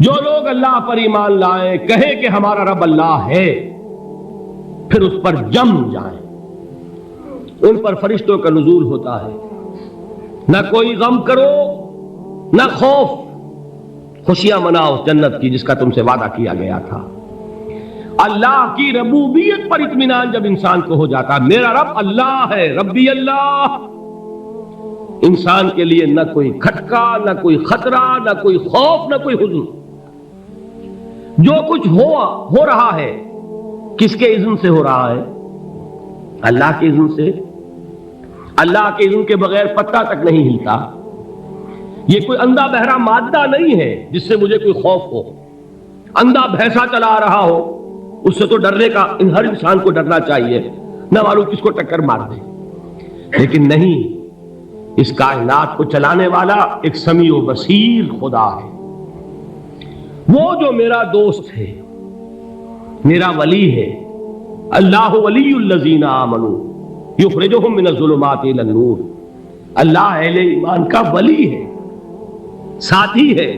جو لوگ اللہ پر ایمان لائیں، کہیں کہ ہمارا رب اللہ ہے، پھر اس پر جم جائیں، ان پر فرشتوں کا نزول ہوتا ہے۔ نہ کوئی غم کرو نہ خوف، خوشیاں مناؤ جنت کی جس کا تم سے وعدہ کیا گیا تھا۔ اللہ کی ربوبیت پر اطمینان جب انسان کو ہو جاتا، میرا رب اللہ ہے، ربی اللہ، انسان کے لیے نہ کوئی کھٹکا، نہ کوئی خطرہ، نہ کوئی خوف، نہ کوئی حزن۔ جو کچھ ہو رہا ہے کس کے اذن سے ہو رہا ہے؟ اللہ کے اذن سے۔ اللہ کے اذن کے بغیر پتہ تک نہیں ہلتا۔ یہ کوئی اندھا بہرا مادہ نہیں ہے جس سے مجھے کوئی خوف ہو۔ اندھا بھینسا چلا رہا ہو اس سے تو ڈرنے کا ہر انسان کو ڈرنا چاہیے، نہ معلوم کس کو ٹکر مار دے، لیکن نہیں، اس کائنات کو چلانے والا ایک سمیع و بصیر خدا ہے۔ وہ جو میرا دوست ہے، میرا ولی ہے، اللہ ولی الذین آمنوا یخرجہم من الظلمات الی النور، اللہ اہل ایمان کا ولی ہے، ساتھی ہے،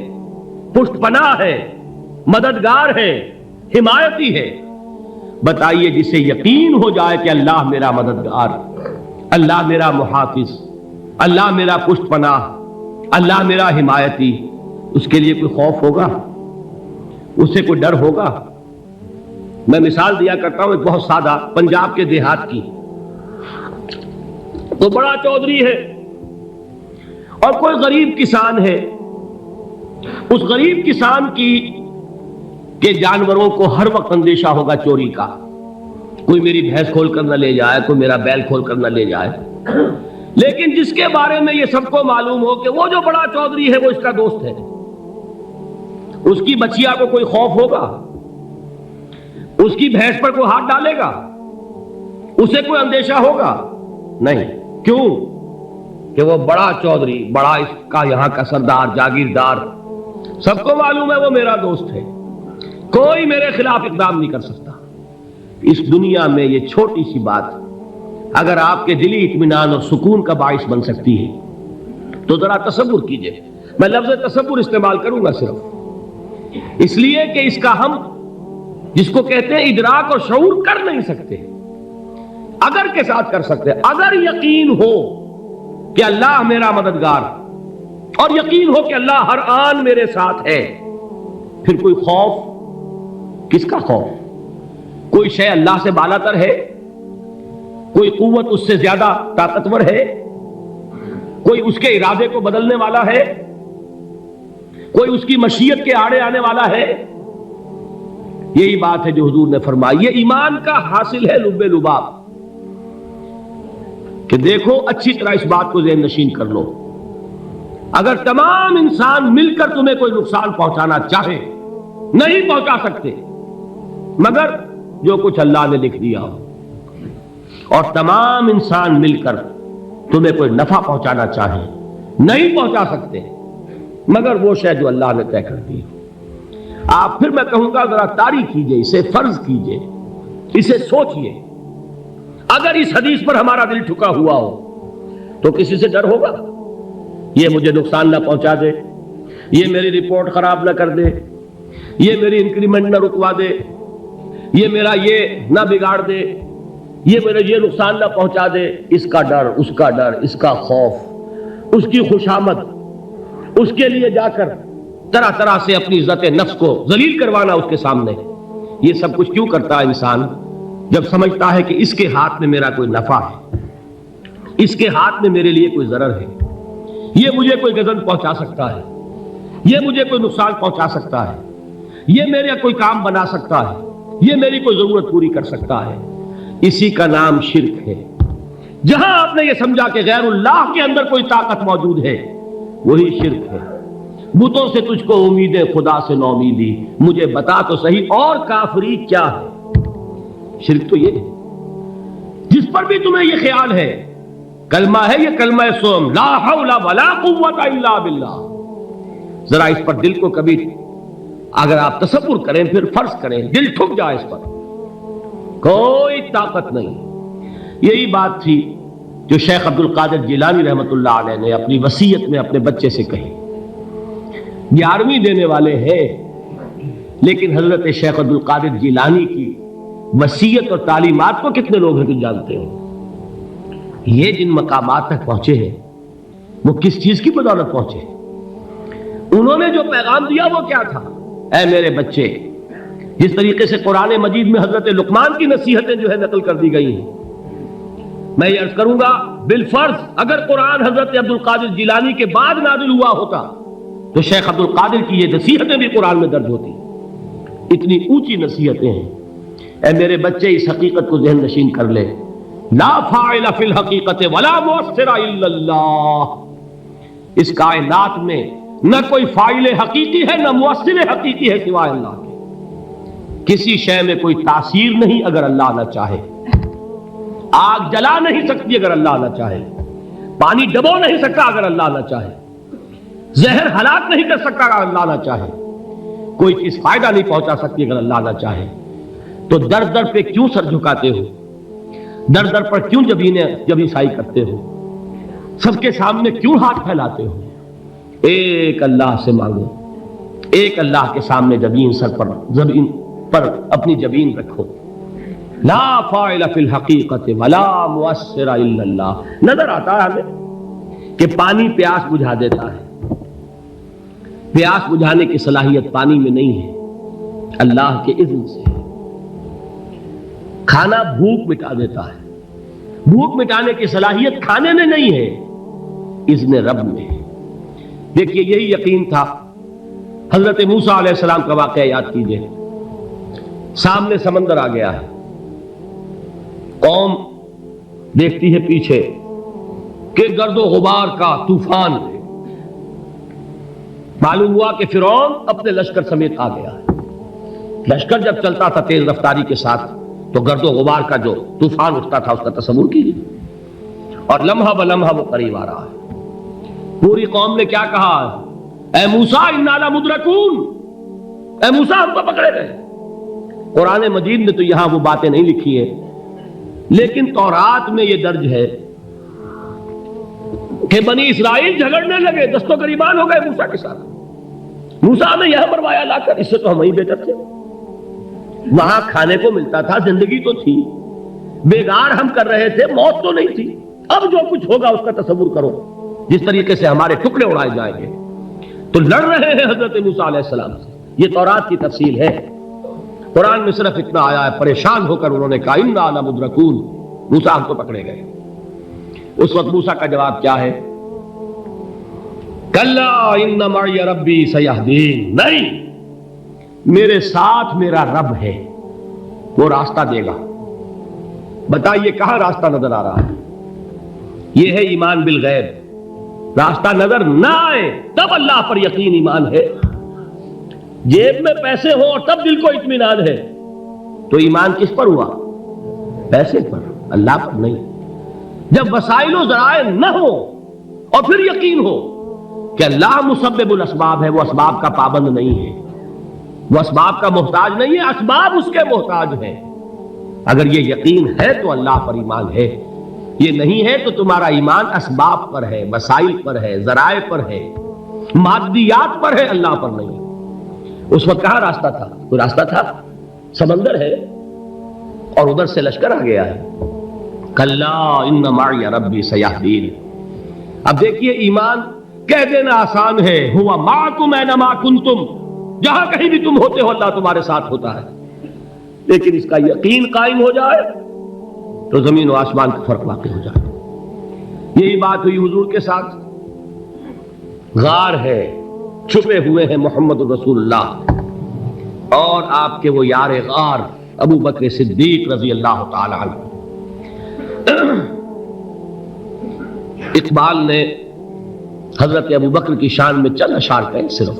پشت پناہ ہے، مددگار ہے، حمایتی ہے۔ بتائیے جسے یقین ہو جائے کہ اللہ میرا مددگار، اللہ میرا محافظ، اللہ میرا پشت پناہ، اللہ میرا حمایتی، اس کے لیے کوئی خوف ہوگا؟ اسے کوئی ڈر ہوگا؟ میں مثال دیا کرتا ہوں ایک بہت سادہ، پنجاب کے دیہات کی۔ تو بڑا چودھری ہے اور کوئی غریب کسان ہے۔ اس غریب کسان کے جانوروں کو ہر وقت اندیشہ ہوگا چوری کا، کوئی میری بھینس کھول کر نہ لے جائے، کوئی میرا بیل کھول کر نہ لے جائے۔ لیکن جس کے بارے میں یہ سب کو معلوم ہو کہ وہ جو بڑا چودھری ہے وہ اس کا دوست ہے، اس کی بچیا کو کوئی خوف ہوگا؟ اس کی بھینس پر کوئی ہاتھ ڈالے گا؟ اسے کوئی اندیشہ ہوگا؟ نہیں۔ کیوں؟ کہ وہ بڑا چودھری، بڑا اس کا یہاں کا سردار، جاگیردار، سب کو معلوم ہے وہ میرا دوست ہے، کوئی میرے خلاف اقدام نہیں کر سکتا۔ اس دنیا میں یہ چھوٹی سی بات اگر آپ کے دلی اطمینان اور سکون کا باعث بن سکتی ہے تو ذرا تصور کیجئے۔ میں لفظ تصور استعمال کروں گا صرف اس لیے کہ اس کا ہم جس کو کہتے ہیں ادراک اور شعور کر نہیں سکتے، اگر کے ساتھ کر سکتے۔ اگر یقین ہو کہ اللہ میرا مددگار اور یقین ہو کہ اللہ ہر آن میرے ساتھ ہے، پھر کوئی خوف، کس کا خوف؟ کوئی شے اللہ سے بالاتر ہے؟ کوئی قوت اس سے زیادہ طاقتور ہے؟ کوئی اس کے ارادے کو بدلنے والا ہے؟ کوئی اس کی مشیت کے آڑے آنے والا ہے؟ یہی بات ہے جو حضور نے فرمائی۔ یہ ایمان کا حاصل ہے لب لباب، کہ دیکھو اچھی طرح اس بات کو ذہن نشین کر لو، اگر تمام انسان مل کر تمہیں کوئی نقصان پہنچانا چاہے نہیں پہنچا سکتے مگر جو کچھ اللہ نے لکھ دیا ہو، اور تمام انسان مل کر تمہیں کوئی نفع پہنچانا چاہے نہیں پہنچا سکتے مگر وہ شے جو اللہ نے طے کر دی ہو۔ آپ پھر میں کہوں گا ذرا طاری کیجئے، اسے فرض کیجئے، اسے سوچئے، اگر اس حدیث پر ہمارا دل ٹھکا ہوا ہو تو کسی سے ڈر ہوگا؟ یہ مجھے نقصان نہ پہنچا دے، یہ میری رپورٹ خراب نہ کر دے، یہ میری انکریمنٹ نہ رکوا دے، یہ میرا یہ نہ بگاڑ دے، یہ میرے یہ نقصان نہ پہنچا دے۔ اس کا ڈر، اس کا ڈر، اس کا خوف، اس کی خوشامد، اس کے لیے جا کر طرح طرح سے اپنی عزت نفس کو ذلیل کروانا اس کے سامنے، یہ سب کچھ کیوں کرتا ہے انسان؟ جب سمجھتا ہے کہ اس کے ہاتھ میں میرا کوئی نفع ہے، اس کے ہاتھ میں میرے لیے کوئی ضرر ہے، یہ مجھے کوئی غضب پہنچا سکتا ہے، یہ مجھے کوئی نقصان پہنچا سکتا ہے، یہ میرا کوئی کام بنا سکتا ہے، یہ میری کوئی ضرورت پوری کر سکتا ہے، اسی کا نام شرک ہے۔ جہاں آپ نے یہ سمجھا کہ غیر اللہ کے اندر کوئی طاقت موجود ہے وہی شرک ہے۔ بتوں سے تجھ کو امید ہے، خدا سے نو امیدی، مجھے بتا تو صحیح اور کافری کیا ہے؟ شرک تو یہ ہے جس پر بھی تمہیں یہ خیال ہے، کلمہ ہے یہ کلمہ سوم، لا حول ولا قوت الا باللہ، ذرا اس پر دل کو کبھی اگر آپ تصور کریں، پھر فرض کریں، دل ٹھک جائے اس پر، کوئی طاقت نہیں۔ یہی بات تھی جو شیخ عبد القادر جیلانی رحمۃ اللہ علیہ نے اپنی وصیت میں اپنے بچے سے کہی۔ 11ویں دینے والے ہیں لیکن حضرت شیخ عبد القادر جیلانی کی وصیت اور تعلیمات کو کتنے لوگ ہیں کہ جانتے ہو؟ یہ جن مقامات تک پہنچے ہیں وہ کس چیز کی بدولت پہنچے؟ انہوں نے جو پیغام دیا وہ کیا تھا؟ اے میرے بچے، جس طریقے سے قرآن مجید میں حضرت لقمان کی نصیحتیں جو ہے نقل کر دی گئی ہیں، میں یہ عرض کروں گا بالفرض اگر قرآن حضرت عبد القادر جیلانی کے بعد نازل ہوا ہوتا تو شیخ عبد القادر کی یہ نصیحتیں بھی قرآن میں درج ہوتی۔ اتنی اونچی نصیحتیں ہیں۔ اے میرے بچے، اس حقیقت کو ذہن نشین کر لے، لا فاعل فی الحقیقت ولا مؤثر الا اللہ۔ اس کائنات میں نہ کوئی فاعل حقیقی ہے نہ مؤثر حقیقی ہے سوائے اللہ کے۔ کسی شے میں کوئی تاثیر نہیں اگر اللہ نہ چاہے۔ آگ جلا نہیں سکتی اگر اللہ نہ چاہے، پانی ڈبو نہیں سکتا اگر اللہ نہ چاہے، زہر ہلاک نہیں کر سکتا اگر اللہ نہ چاہے، کوئی چیز فائدہ نہیں پہنچا سکتی اگر اللہ نہ چاہے۔ تو در در پہ کیوں سر جھکاتے ہو؟ در در پر کیوں جبیں سائی کرتے ہو؟ سب کے سامنے کیوں ہاتھ پھیلاتے ہو؟ ایک اللہ سے مانگو، ایک اللہ کے سامنے زمین پر اپنی جبین رکھو۔ لا فاعل فی الحقیقت ولا مؤثر الا اللہ۔ نظر آتا ہے ہمیں کہ پانی پیاس بجھا دیتا ہے، پیاس بجھانے کی صلاحیت پانی میں نہیں ہے، اللہ کے اذن سے۔ کھانا بھوک مٹا دیتا ہے، بھوک مٹانے کی صلاحیت کھانے میں نہیں ہے، اذن رب میں۔ دیکھیے یہی یقین تھا حضرت موسیٰ علیہ السلام کا واقعہ یاد کیجئے۔ سامنے سمندر آ گیا ہے، قوم دیکھتی ہے پیچھے کہ گرد و غبار کا طوفان ہے۔ معلوم ہوا کہ فرعون اپنے لشکر سمیت آ گیا ہے۔ لشکر جب چلتا تھا تیز رفتاری کے ساتھ تو گرد و غبار کا جو طوفان اٹھتا تھا اس کا تصور کیجیے، اور لمحہ بلمحہ وہ قریب آ رہا ہے۔ پوری قوم نے کیا کہا؟ اے موسیٰ انا لمدرکون، اے موسیٰ ہم کو پکڑے گئے۔ قرآن مجید نے تو یہاں وہ باتیں نہیں لکھی ہیں، لیکن تورات میں یہ درج ہے کہ بنی اسرائیل جھگڑنے لگے، دست و گریبان ہو گئے موسیٰ کے ساتھ۔ موسیٰ نے یہاں مروایا لا کر، اس سے تو ہم ہی بہتر تھے۔ وہاں کھانے کو ملتا تھا، زندگی تو تھی، بیگار ہم کر رہے تھے، موت تو نہیں تھی۔ اب جو کچھ ہوگا اس کا تصور کرو، جس طریقے سے ہمارے ٹکڑے اڑائے جائیں گے۔ تو لڑ رہے ہیں حضرت موسیٰ علیہ السلام سے، یہ تورات کی تفصیل ہے۔ قرآن میں صرف اتنا آیا ہے، پریشان ہو کر انہوں نے کہا انا لمدرکون، موسیٰ ہم تو پکڑے گئے۔ اس وقت موسیٰ کا جواب کیا ہے؟ کلا ان معی ربی سیہدین، نہیں، میرے ساتھ میرا رب ہے، وہ راستہ دے گا۔ بتائیے کہاں راستہ نظر آ رہا ہے؟ یہ ہے ایمان بالغیب۔ راستہ نظر نہ آئے تب اللہ پر یقین ایمان ہے۔ جیب میں پیسے ہوں اور تب دل کو اطمینان ہے تو ایمان کس پر ہوا؟ پیسے پر، اللہ پر نہیں۔ جب وسائل و ذرائع نہ ہو اور پھر یقین ہو کہ اللہ مسبب الاسباب ہے، وہ اسباب کا پابند نہیں ہے، وہ اسباب کا محتاج نہیں ہے، اسباب اس کے محتاج ہیں۔ اگر یہ یقین ہے تو اللہ پر ایمان ہے، یہ نہیں ہے تو تمہارا ایمان اسباب پر ہے، وسائل پر ہے، ذرائع پر ہے، مادیات پر ہے، اللہ پر نہیں۔ اس وقت کہاں راستہ تھا؟ کوئی راستہ تھا؟ سمندر ہے اور ادھر سے لشکر آ گیا ہے۔ کلا ان معی ربی سیہدین۔ اب دیکھیے ایمان کہہ دینا آسان ہے، ہوا معکم اینما کنتم، جہاں کہیں بھی تم ہوتے ہو اللہ تمہارے ساتھ ہوتا ہے، لیکن اس کا یقین قائم ہو جائے تو زمین و آسمان کا فرق واقع ہو جائے۔ یہی بات ہوئی حضور کے ساتھ۔ غار ہے، چھپے ہوئے ہیں محمد رسول اللہ اور آپ کے وہ یار غار ابو بکر صدیق رضی اللہ تعالی عنہ۔ اقبال نے حضرت ابو بکر کی شان میں چند اشعار کہے صرف،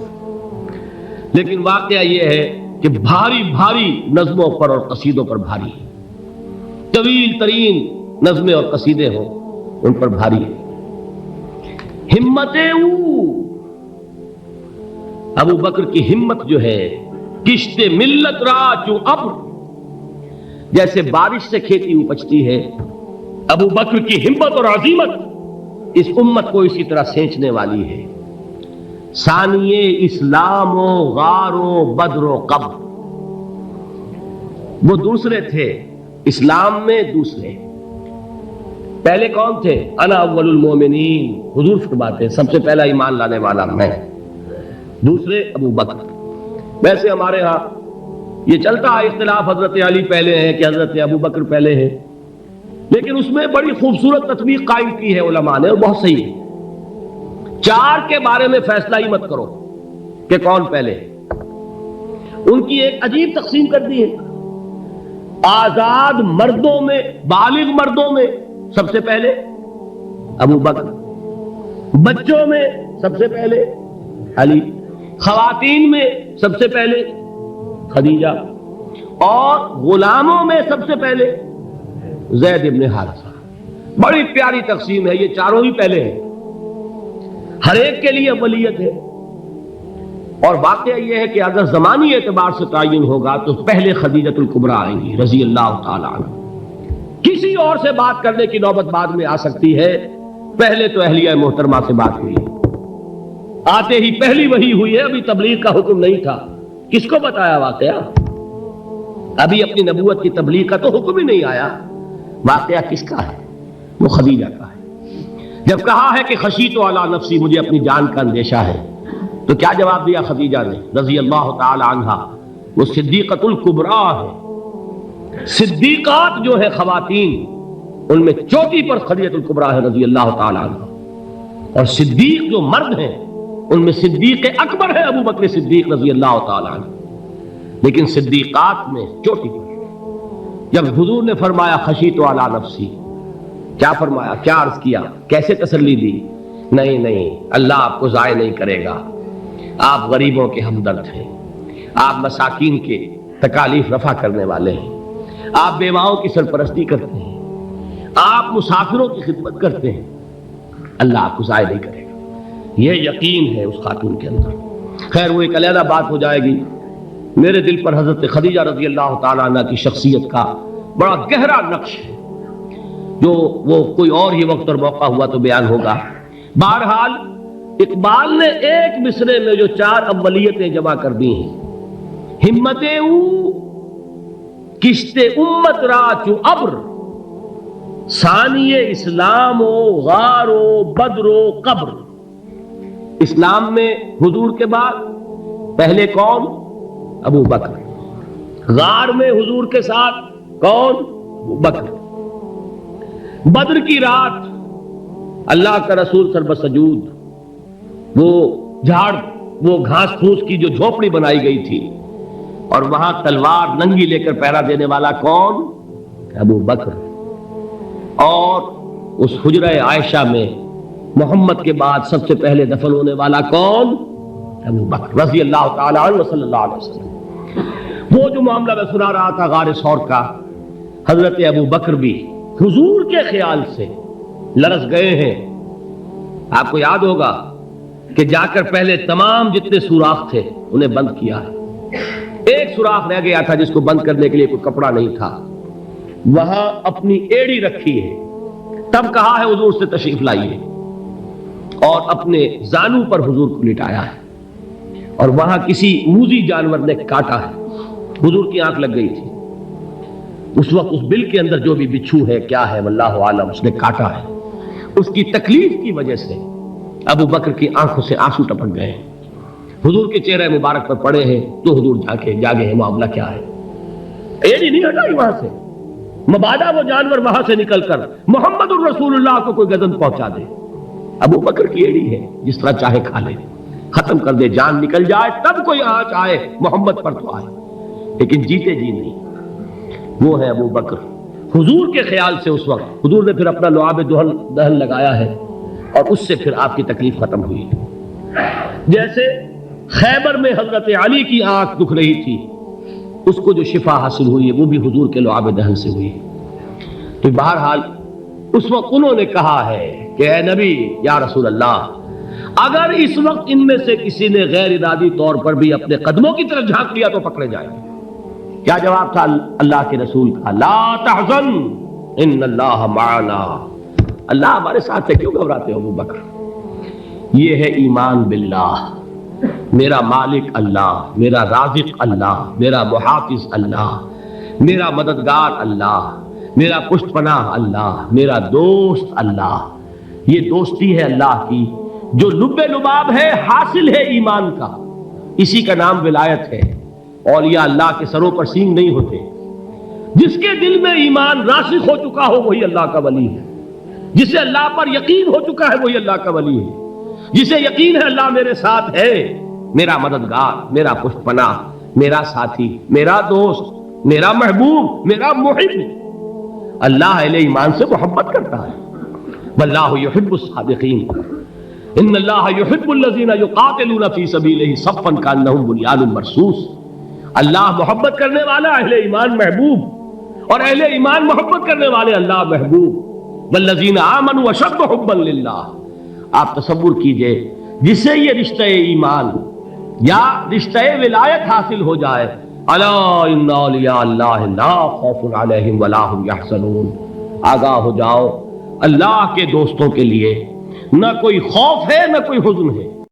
لیکن واقعہ یہ ہے کہ بھاری بھاری نظموں پر اور قصیدوں پر بھاری ہے، طویل ترین نظمیں اور قصیدے ہوں ان پر بھاری ہے۔ ہمتیں ابو بکر کی ہمت جو ہے، کشت ملت را چوں ابر، جیسے بارش سے کھیتی اپجتی ہے، ابو بکر کی ہمت اور عزیمت اس امت کو اسی طرح سینچنے والی ہے۔ ثانیے اسلام و غار و بدر و قبر، وہ دوسرے تھے اسلام میں، دوسرے پہلے کون تھے؟ انا اول المومنین، حضور فرماتے ہیں سب سے پہلا ایمان لانے والا میں، دوسرے ابو بکر۔ ویسے ہمارے ہاں یہ چلتا ہے اختلاف، حضرت علی پہلے ہیں کہ حضرت ابو بکر پہلے ہیں، لیکن اس میں بڑی خوبصورت تطبیق قائم کی ہے علماء نے، اور بہت صحیح ہے۔ چار کے بارے میں فیصلہ ہی مت کرو کہ کون پہلے، ان کی ایک عجیب تقسیم کر دی ہے۔ آزاد مردوں میں، بالغ مردوں میں سب سے پہلے ابو بکر، بچوں میں سب سے پہلے علی، خواتین میں سب سے پہلے خدیجہ، اور غلاموں میں سب سے پہلے زید ابن حارثہ۔ بڑی پیاری تقسیم ہے، یہ چاروں ہی پہلے ہیں، ہر ایک کے لیے ولیت ہے۔ اور واقعہ یہ ہے کہ اگر زمانی اعتبار سے تعین ہوگا تو پہلے خدیجۃ الکبریٰ آئیں گی رضی اللہ تعالی عنہ، کسی اور سے بات کرنے کی نوبت بعد میں آ سکتی ہے، پہلے تو اہلیہ محترمہ سے بات ہوئی ہے، آتے ہی پہلی وحی ہوئی ہے، ابھی تبلیغ کا حکم نہیں تھا، کس کو بتایا واقعہ؟ ابھی اپنی نبوت کی تبلیغ کا تو حکم ہی نہیں آیا، واقعہ کس کا ہے؟ وہ خدیجہ کا ہے۔ جب کہا ہے کہ خشیت علی نفسی، مجھے اپنی جان کا اندیشہ ہے، تو کیا جواب دیا خدیجہ نے رضی اللہ تعالی عنہا؟ وہ صدیقۃ الکبریٰ ہے، صدیقات جو ہے خواتین ان میں چوٹی پر خدیجۃ الکبریٰ ہے رضی اللہ تعالی عنہا، اور صدیق جو مرد ہیں ان میں صدیق اکبر ہے ابو بکر صدیق رضی اللہ تعالی عنہ، لیکن صدیقات میں چوٹی پر۔ جب حضور نے فرمایا خشیت علی نفسی، کیا فرمایا، کیا عرض کیا، کیسے تسلی دی؟ نہیں نہیں، اللہ آپ کو ضائع نہیں کرے گا، آپ غریبوں کے ہمدرد ہیں، آپ مساکین کے تکالیف رفع کرنے والے ہیں، آپ بیواؤں کی سرپرستی کرتے ہیں، آپ مسافروں کی خدمت کرتے ہیں، اللہ آپ کو ضائع نہیں کرے گا، یہ یقین ہے اس خاتون کے اندر۔ خیر وہ ایک علیحدہ بات ہو جائے گی۔ میرے دل پر حضرت خدیجہ رضی اللہ تعالیٰ عنہ کی شخصیت کا بڑا گہرا نقش ہے، جو وہ کوئی اور ہی وقت اور موقع ہوا تو بیان ہوگا۔ بہرحال اقبال نے ایک مصرے میں جو چار اولیتیں جمع کر دی ہیں، ہمت او کشت امت را چو ابر، ثانی اسلام و غار و بدر و قبر۔ اسلام میں حضور کے بعد پہلے کون؟ ابو بکر۔ غار میں حضور کے ساتھ کون؟ ابو بکر۔ بدر کی رات اللہ کا رسول سربسجود، وہ جھاڑ، وہ گھاس پھوس کی جو جھوپڑی بنائی گئی تھی، اور وہاں تلوار ننگی لے کر پہرا دینے والا کون؟ ابو بکر۔ اور اس حجرہ عائشہ میں محمد کے بعد سب سے پہلے دفن ہونے والا کون؟ ابو بکر رضی اللہ تعالی عنہ صلی اللہ علیہ وسلم۔ وہ جو معاملہ میں سنا رہا تھا غار ثور کا، حضرت ابو بکر بھی حضور کے خیال سے لرز گئے ہیں۔ آپ کو یاد ہوگا کہ جا کر پہلے تمام جتنے سوراخ تھے انہیں بند کیا ہے، ایک سوراخ رہ گیا تھا جس کو بند کرنے کے لیے کوئی کپڑا نہیں تھا، وہاں اپنی ایڑی رکھی ہے، تب کہا ہے حضور سے تشریف لائیے، اور اپنے زانو پر حضور کو لٹایا ہے، اور وہاں کسی موذی جانور نے کاٹا ہے، حضور کی آنکھ لگ گئی تھی، اس وقت اس بل کے اندر جو بھی بچھو ہے کیا ہے واللہ عالم، اس نے کاٹا ہے، اس کی تکلیف کی وجہ سے ابو بکر کی آنکھوں سے آنسو ٹپک گئے، حضور کے چہرے مبارک پر پڑے ہیں، تو حضور جاگے ہیں، معاملہ کیا ہے؟ ایڑی نہیں ہٹائی وہاں سے، مبادا وہ جانور وہاں سے نکل کر محمد الرسول اللہ کو کوئی گزن پہنچا دے، ابو بکر کی ایڑی ہے، جس طرح چاہے کھا لے، ختم کر دے، جان نکل جائے تب کوئی آنچ آئے، محمد پر تو آئے، لیکن جیتے جی نہیں۔ وہ ہے ابو بکر حضور کے خیال سے۔ اس وقت حضور نے پھر اپنا لعاب دہن لگایا ہے، اور اس سے پھر آپ کی تکلیف ختم ہوئی۔ جیسے خیبر میں حضرت علی کی آنکھ دکھ رہی تھی، اس کو جو شفا حاصل ہوئی ہے وہ بھی حضور کے لعاب دہن سے ہوئی۔ تو بہرحال اس وقت انہوں نے کہا ہے کہ اے نبی یا رسول اللہ، اگر اس وقت ان میں سے کسی نے غیر ارادی طور پر بھی اپنے قدموں کی طرف جھانک لیا تو پکڑے جائیں گے۔ کیا جواب تھا اللہ کے رسول کا؟ لا تحزن ان اللہ معنا، اللہ ہمارے ساتھ ہے، کیوں گھبراتے ہو ابو بکر؟ یہ ہے ایمان باللہ، میرا مالک اللہ، میرا رازق اللہ، میرا محافظ اللہ، میرا مددگار اللہ، میرا پشت پناہ اللہ، میرا دوست اللہ۔ یہ دوستی ہے اللہ کی جو لب لباب ہے، حاصل ہے ایمان کا، اسی کا نام ولایت ہے۔ اولیاء اللہ کے سروں پر سینگ نہیں ہوتے، جس کے دل میں ایمان راسخ ہو چکا ہو وہی اللہ کا ولی ہے، جسے اللہ پر یقین ہو چکا ہے وہی اللہ کا ولی ہے، جسے یقین ہے اللہ میرے ساتھ ہے، میرا مددگار، میرا پشت پناہ، میرا ساتھی، میرا دوست، میرا محبوب، میرا محب۔ اللہ اہل ایمان سے محبت کرتا ہے۔ واللہ یحب الصادقین، ان اللہ یحب الذین یقاتلون فی سبیلہ صفا کانہم بنیان مرصوص۔ اللہ محبت کرنے والا، اہل ایمان محبوب، اور اہل ایمان محبت کرنے والے اللہ محبوب۔ والذین آمنوا اشد حبا للہ۔ آپ تصور کیجئے جسے یہ رشتہ ایمان یا رشتہ ولایت حاصل ہو جائے، الا ان اولیاء اللہ لا خوف علیہم ولا هم یحزنون، آگاہ ہو جاؤ اللہ کے دوستوں کے لیے نہ کوئی خوف ہے نہ کوئی حزن ہے۔